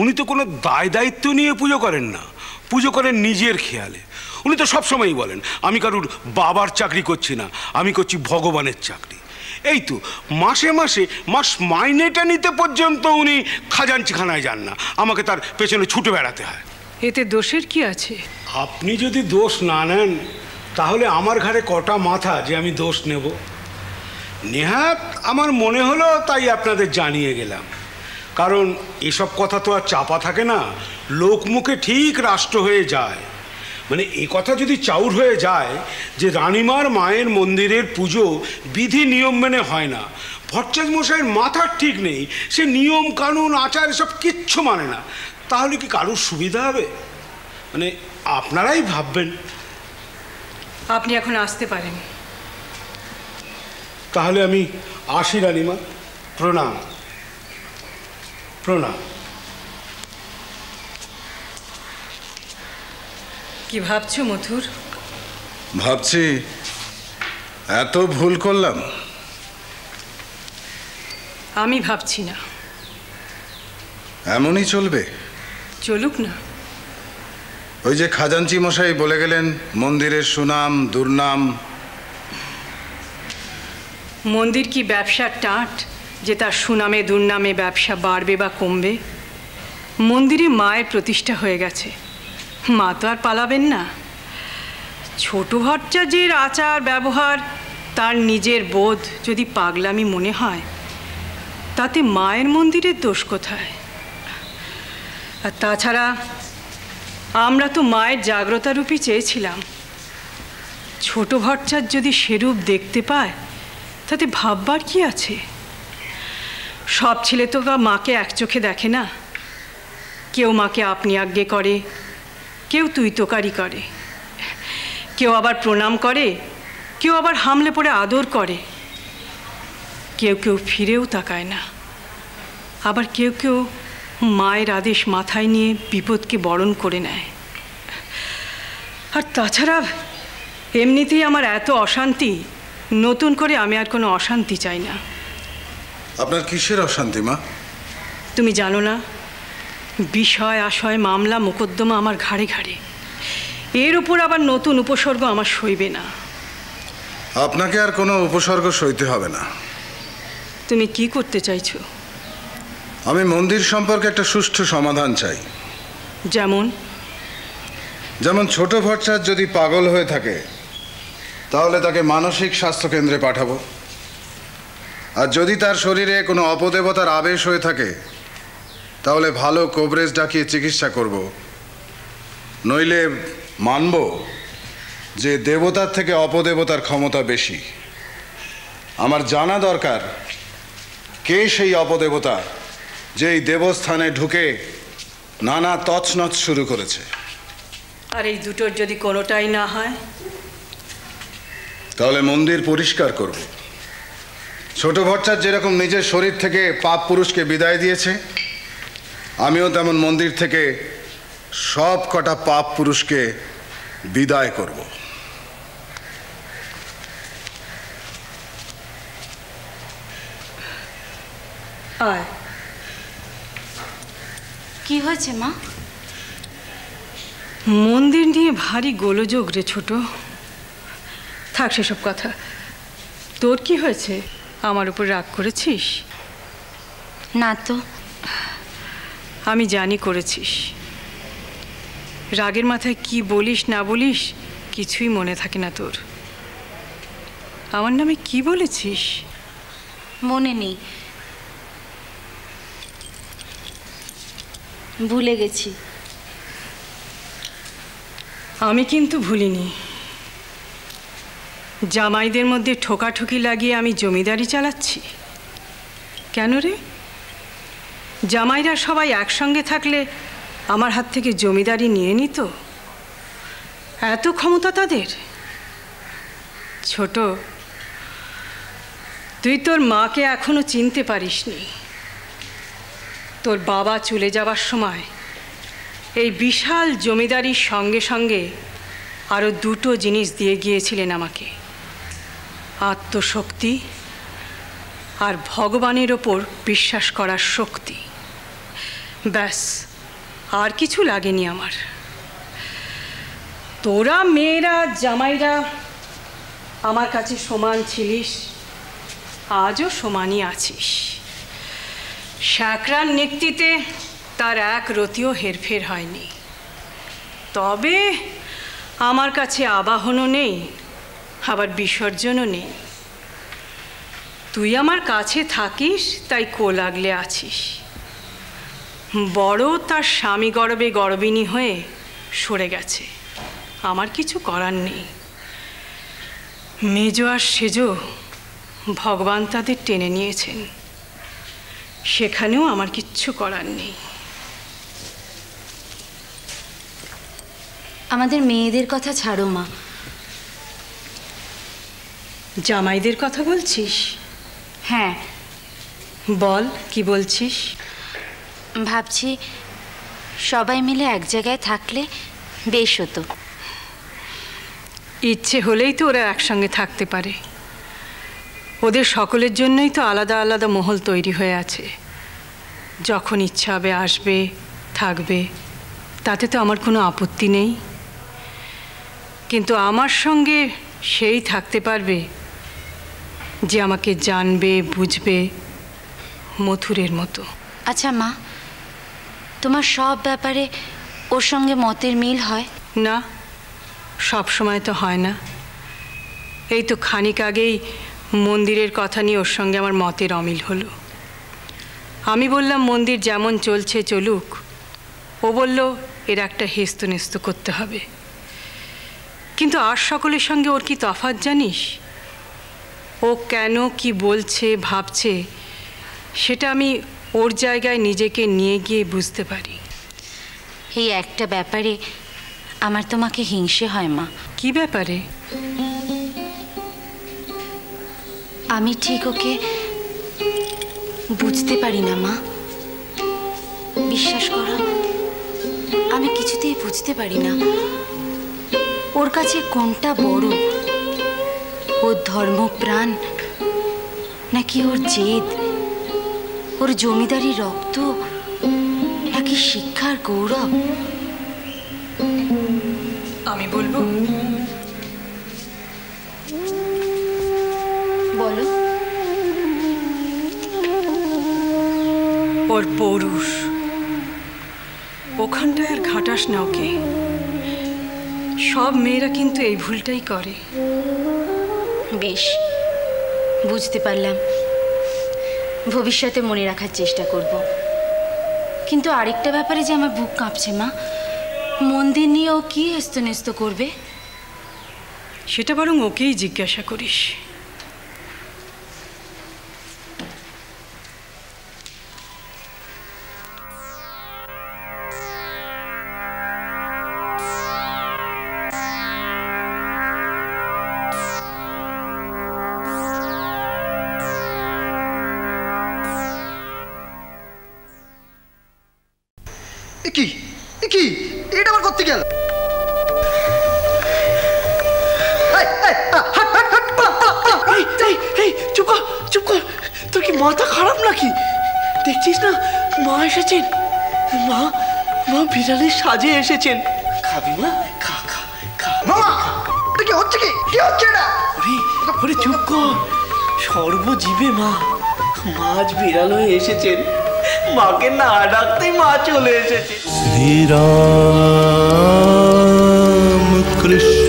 উনি তো কোনো দায় দায়িত্ব নিয়ে পুজো করেন না, পুজো করেন নিজের খেয়ালে। উনি তো সবসময়ই বলেন, আমি কারুর বাবার চাকরি করছি না, আমি করছি ভগবানের চাকরি। এই তো মাসে মাসে মাস মাইনেটা নিতে পর্যন্ত উনি খাজাঞ্চিখানায় যান না, আমাকে তার পেছনে ছুটে বেড়াতে হয়। এতে দোষের কি আছে? আপনি যদি দোষ না নেন তাহলে আমার ঘাড়ে কটা মাথা যে আমি দোষ নেব? নেহাত আমার মনে হলো তাই আপনাদের জানিয়ে গেলাম। কারণ এসব কথা তো আর চাপা থাকে না, লোকমুখে ঠিক রাষ্ট্র হয়ে যায়। মানে এ কথা যদি চাউর হয়ে যায় যে রানীমার মায়ের মন্দিরের পুজো বিধি নিয়ম মেনে হয় না, ভট্টাচার্য মশাইয়ের মাথার ঠিক নেই, সে নিয়ম কানুন আচার এসব কিচ্ছু মানে না, তাহলে কি কারুর সুবিধা হবে? মানে আপনারাই ভাববেন। আপনি এখন আসতে পারেন। তাহলে আমি আসি রানীমা, প্রণাম প্রণাম। কি ভাবছো মথুর? ভাবছি এত ভুল করলাম। আমি ভাবছি না। এমনই চলবে? চলুক না। ওই যে খাজাঞ্চি মশাই বলে গেলেন মন্দিরের সুনাম দুর্নাম। মন্দির কি ব্যবসার টাট যে তার সুনামে দুর্নামে ব্যবসা বাড়বে বা কমবে? মন্দিরে মায়ের প্রতিষ্ঠা হয়ে গেছে, মা তো আর পালাবেন না। ছোট ভট্টাচার্যের আচার ব্যবহার, তার নিজের বোধ যদি পাগলামি মনে হয়, তাতে মায়ের মন্দিরের দোষ কোথায়? আর তাছাড়া আমরা তো মায়ের জাগ্রতারূপই চেয়েছিলাম। ছোট ভট্টাচার্য যদি সেরূপ দেখতে পায় তাতে ভাববার কি আছে? সব ছেলে তো মাকে এক চোখে দেখে না। কেউ মাকে আপনি আজ্ঞে করে, কেউ তুই তোকারি করে, কেউ আবার প্রণাম করে, কেউ আবার হামলে পড়ে আদর করে, কেউ কেউ ফিরেও তাকায় না, আবার কেউ কেউ মায়ের আদেশ মাথায় নিয়ে বিপদকে বরণ করে নেয়। আর তাছাড়া এমনিতেই আমার এত অশান্তি, নতুন করে আমি আর কোনো অশান্তি চাই না। আপনার কিসের অশান্তি মা? তুমি জানো না, বিষয় আশয় মামলা মোকদ্দমা আমার ঘাড়ে ঘাড়ে, এর উপর আবার নতুন উপসর্গ আমার সইবে না। আপনাকে আর কোনো উপসর্গ সইতে হবে না। তুমি কি করতে চাইছো? আমি মন্দির সম্পর্কে একটা সুষ্ঠু সমাধান চাই। যেমন? যেমন ছোট ভট্টাচার্য যদি পাগল হয়ে থাকে তাহলে তাকে মানসিক স্বাস্থ্য কেন্দ্রে পাঠাবো। আর যদি তার শরীরে কোনো অপদেবতার আবেশ হয়ে থাকে তাহলে ভালো কবরেজ ডাকিয়ে চিকিৎসা করব। নইলে মানব যে দেবতার থেকে অপদেবতার ক্ষমতা বেশি। আমার জানা দরকার কে সেই অপদেবতা যে এই দেবস্থানে ঢুকে নানা তছনছ শুরু করেছে। আর এই দুটোর যদি কোনোটাই না হয় তাহলে মন্দির পরিষ্কার করব। ছোট ভট্টাচার্য যেরকম নিজের শরীর থেকে পাপ পুরুষকে বিদায় দিয়েছে, আমিও তেমন মন্দির থেকে সব কটা পাপ পুরুষকে বিদায় করব। আয়। কি হয়েছে মা? মন্দির নিয়ে ভারী গোলযোগ রে ছোট। থাক সেসব কথা। তোর কি হয়েছে? আমার উপর রাগ করেছিস? না তো। আমি জানি করেছিস। রাগের মাথায় কি বলিস না বলিস কিছুই মনে থাকে না তোর। আমার নামে কি বলেছিস? মনে নেই, ভুলে গেছি। আমি কিন্তু ভুলিনি। জামাইদের মধ্যে ঠোকাঠুকি লাগিয়ে আমি জমিদারি চালাচ্ছি কেন রে? জামাইরা সবাই একসঙ্গে থাকলে আমার হাত থেকে জমিদারি নিয়ে নিত? এত ক্ষমতা তাদের? ছোট, তুই তোর মাকে এখনো চিনতে পারিসনি। তোর বাবা চলে যাবার সময় এই বিশাল জমিদারির সঙ্গে সঙ্গে আরও দুটো জিনিস দিয়ে গিয়েছিলেন আমাকে, আত্মশক্তি আর ভগবানের ওপর বিশ্বাস করার শক্তি। ব্যাস, আর কিছু লাগেনি আমার। তোরা মেয়েরা জামাইরা আমার কাছে সমান ছিলিস, আজও সমানই আছিস। শ্যাকরার নেতৃত্বে তার এক রতিও হেরফের হয়নি। তবে আমার কাছে আবাহনও নেই, আবার বিসর্জনও নেই। তুই আমার কাছে থাকিস তাই কোল আগলে আছিস। বড় তার স্বামী গর্বে গর্বিণী হয়ে সরে গেছে, আমার কিছু করার নেই। মেজো আর সেজো ভগবান তাদের টেনে নিয়েছেন, সেখানেও আমার কিচ্ছু করার নেই। আমাদের মেয়েদের কথা ছাড়ো মা। জামাইদের কথা বলছিস? হ্যাঁ, বল, কি বলছিস? ভাবছি সবাই মিলে এক জায়গায় থাকলে বেশ হতো। ইচ্ছে হলেই তো ওরা একসঙ্গে থাকতে পারে। ওদের সকলের জন্যই তো আলাদা আলাদা মহল তৈরি হয়ে আছে। যখন ইচ্ছা হবে আসবে, থাকবে, তাতে তো আমার কোনো আপত্তি নেই। কিন্তু আমার সঙ্গে সেই থাকতে পারবে যে আমাকে জানবে, বুঝবে, মথুরের মতো। আচ্ছা মা, তোমার সব ব্যাপারে ওর সঙ্গে মতের মিল হয়? না, সব সময় তো হয় না। এই তো খানিক আগেই মন্দিরের কথা নিয়ে ওর সঙ্গে আমার মতের অমিল হলো। আমি বললাম মন্দির যেমন চলছে চলুক, ও বলল এর একটা হেস্তনেস্ত করতে হবে। কিন্তু আর সকলের সঙ্গে ওর কি তফাৎ জানিস? ও কেন কি বলছে ভাবছে সেটা আমি ওর জায়গায় নিজেকে নিয়ে গিয়ে বুঝতে পারি। এই একটা ব্যাপারে আমার তোমাকে হিংসে হয় মা। কি ব্যাপারে? আমি ঠিক ওকে বুঝতে পারি না মা। বিশ্বাস করো, আমি কিছুতেই বুঝতে পারি না ওর কাছে কোনটা বড়, ওর ধর্মপ্রাণ নাকি ওর জেদ, ওর জমিদারি রক্ত নাকি শিক্ষার গৌরব। আমি বলবো? বলো। ওর পৌরুষ। ওখানটায় আর ঘাটাস না ওকে। সব মেয়েরা কিন্তু এই ভুলটাই করে। বেশ, বুঝতে পারলাম। ভবিষ্যতে মনে রাখার চেষ্টা করব। কিন্তু আরেকটা ব্যাপারে যে আমার বুক কাঁপছে মা, মন্দির নিয়ে ও কি হেস্তনেস্ত করবে? সেটা বরং ওকেই জিজ্ঞাসা করিস। কি কি এটা আবার করতে গেল? চুপ কর, চুপ কর। তোর কি মাথা খারাপ নাকি? দেখছিস না মা এসেছেন? মা মা বিড়ালের সাজে এসেছেন। খাবি মা? খা খা খা। মামা, এটা কি হচ্ছে? কি হচ্ছে এটা? ওরে চুপ কর। সর্বজীবে মা, মাছ বিড়াল হয়ে এসেছেন। মাকে না ডাকতেই মা চলে এসেছে। শ্রীরাম কৃষ্ণ